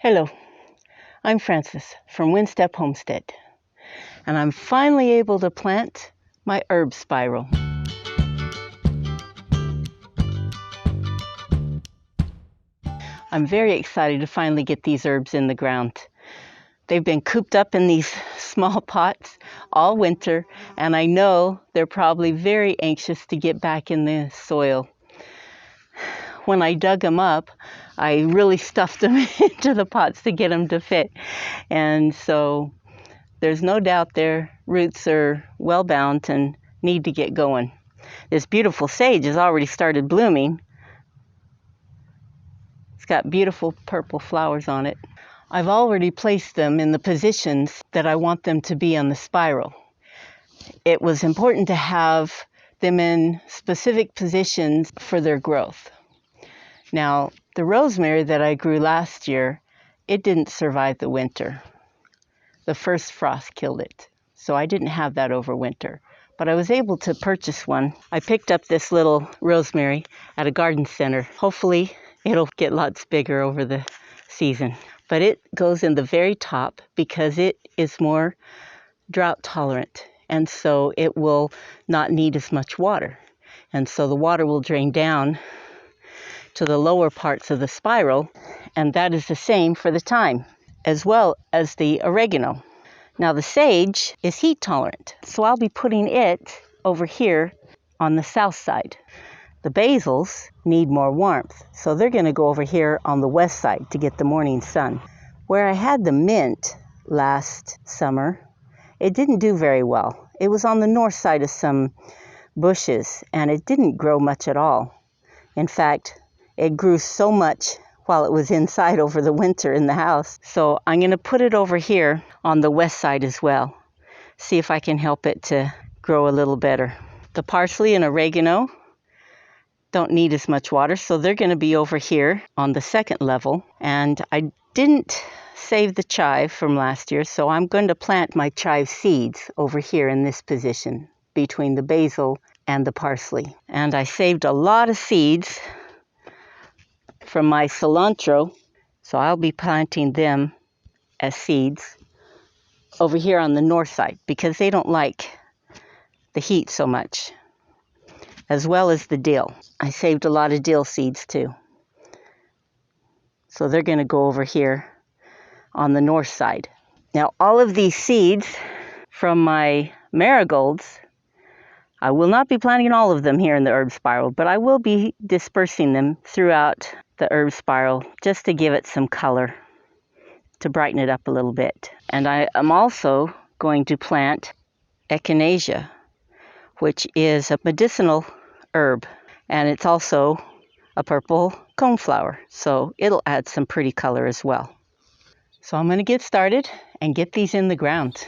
Hello, I'm Frances from Homestead, and I'm finally able to plant my herb spiral. I'm very excited to finally get these herbs in the ground. They've been cooped up in these small pots all winter, and I know they're probably very anxious to get back in the soil. When I dug them up, I really stuffed them into the pots to get them to fit. And so there's no doubt their roots are well bound and need to get going. This beautiful sage has already started blooming. It's got beautiful purple flowers on it. I've already placed them in the positions that I want them to be on the spiral. It was important to have them in specific positions for their growth. Now, the rosemary that I grew last year, it didn't survive the winter. The first frost killed it, so I didn't have that over winter. But I was able to purchase one. I picked up this little rosemary at a garden center. Hopefully, it'll get lots bigger over the season. But it goes in the very top because it is more drought tolerant, and so it will not need as much water. And so the water will drain down to the lower parts of the spiral, and that is the same for the thyme, as well as the oregano. Now the sage is heat tolerant, so I'll be putting it over here on the south side. The basils need more warmth, so they're going to go over here on the west side to get the morning sun. Where I had the mint last summer, it didn't do very well. It was on the north side of some bushes, and it didn't grow much at all. In fact, it grew so much while it was inside over the winter in the house. So I'm going to put it over here on the west side as well. See if I can help it to grow a little better. The parsley and oregano don't need as much water, so they're going to be over here on the second level. And I didn't save the chive from last year, so I'm going to plant my chive seeds over here in this position between the basil and the parsley. And I saved a lot of seeds from my cilantro, so I'll be planting them as seeds over here on the north side because they don't like the heat so much, as well as the dill. I saved a lot of dill seeds too, so they're going to go over here on the north side. Now all of these seeds from my marigolds, I will not be planting all of them here in the herb spiral, but I will be dispersing them throughout the herb spiral just to give it some color, to brighten it up a little bit. And I am also going to plant echinacea, which is a medicinal herb, and it's also a purple coneflower, so it'll add some pretty color as well. So I'm going to get started and get these in the ground.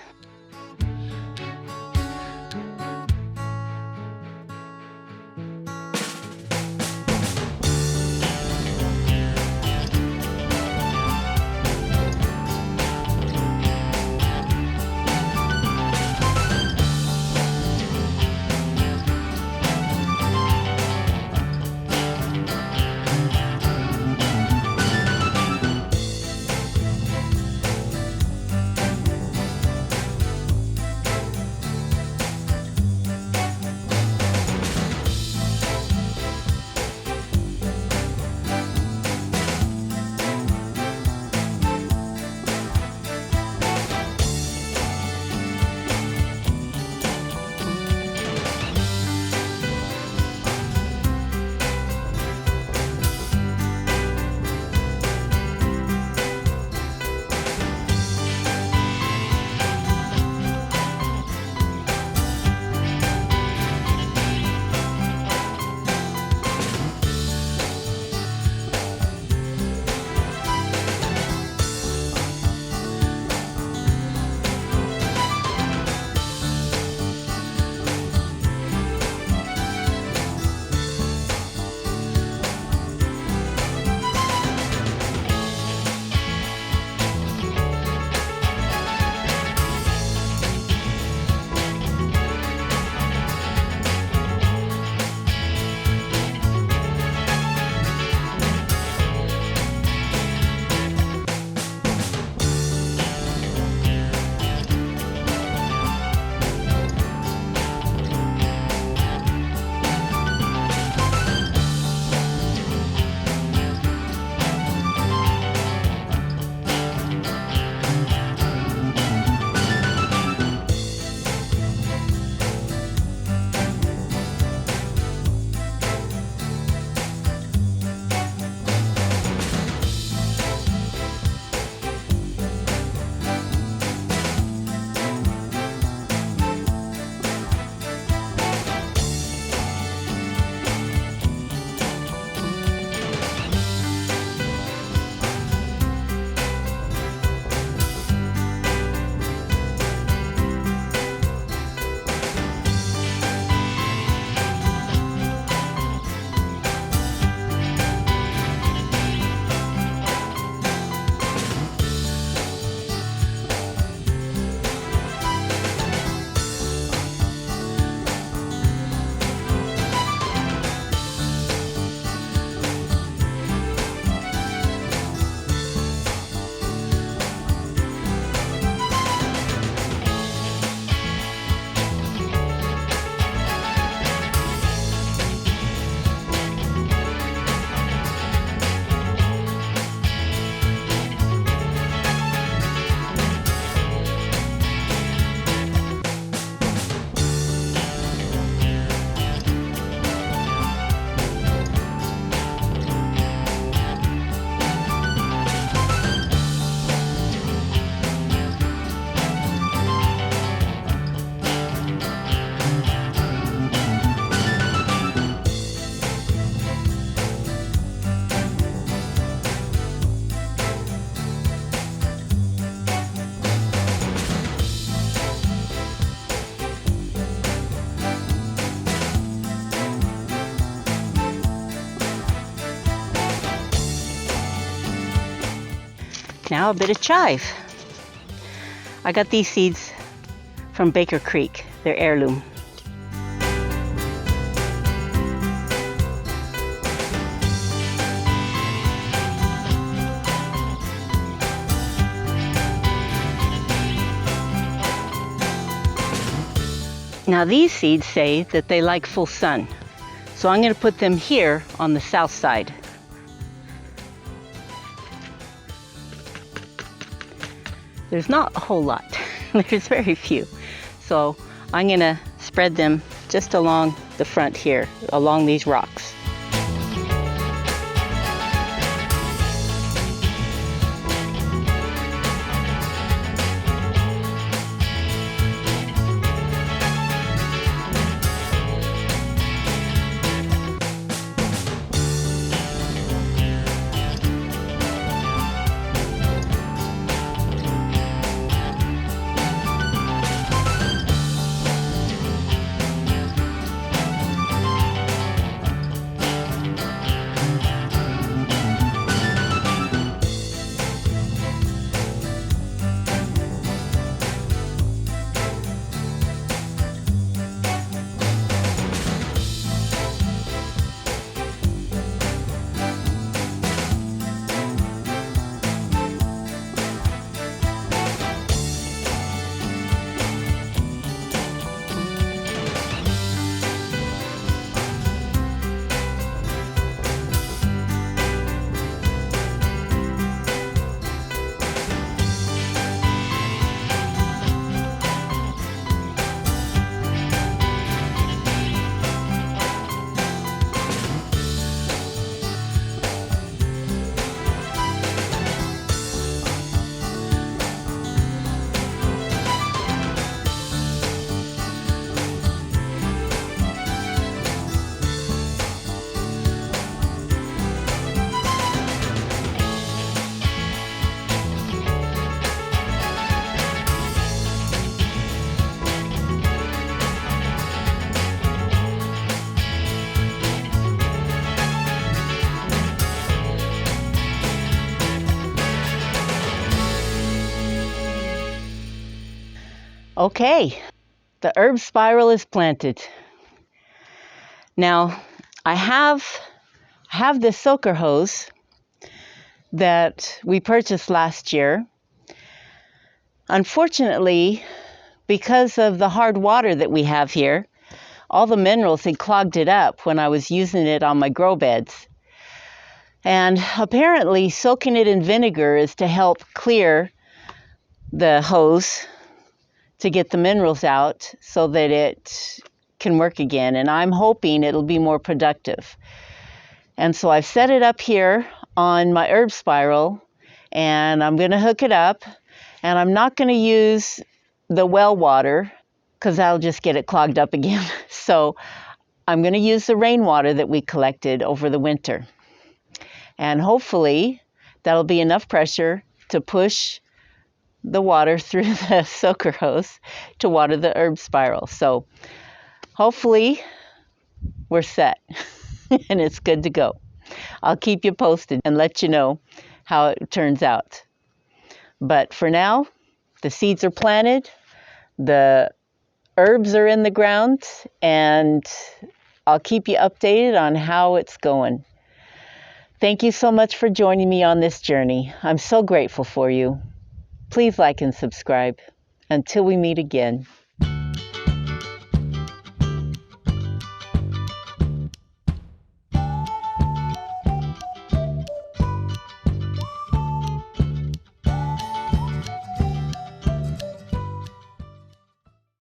Now a bit of chive. I got these seeds from Baker Creek. They're heirloom. Now these seeds say that they like full sun, so I'm going to put them here on the south side. There's not a whole lot. There's very few. So I'm going to spread them just along the front here, along these rocks. Okay, the herb spiral is planted. Now, I have this soaker hose that we purchased last year. Unfortunately, because of the hard water that we have here, all the minerals had clogged it up when I was using it on my grow beds. And apparently, soaking it in vinegar is to help clear the hose to get the minerals out so that it can work again. And I'm hoping it'll be more productive. And so I've set it up here on my herb spiral, and I'm going to hook it up. And I'm not going to use the well water because that'll just get it clogged up again. So I'm going to use the rainwater that we collected over the winter. And hopefully that'll be enough pressure to push the water through the soaker hose to water the herb spiral. So hopefully we're set and it's good to go. I'll keep you posted and let you know how it turns out. But for now, the seeds are planted, the herbs are in the ground, and I'll keep you updated on how it's going. Thank you so much for joining me on this journey. I'm so grateful for you. Please like and subscribe. Until we meet again.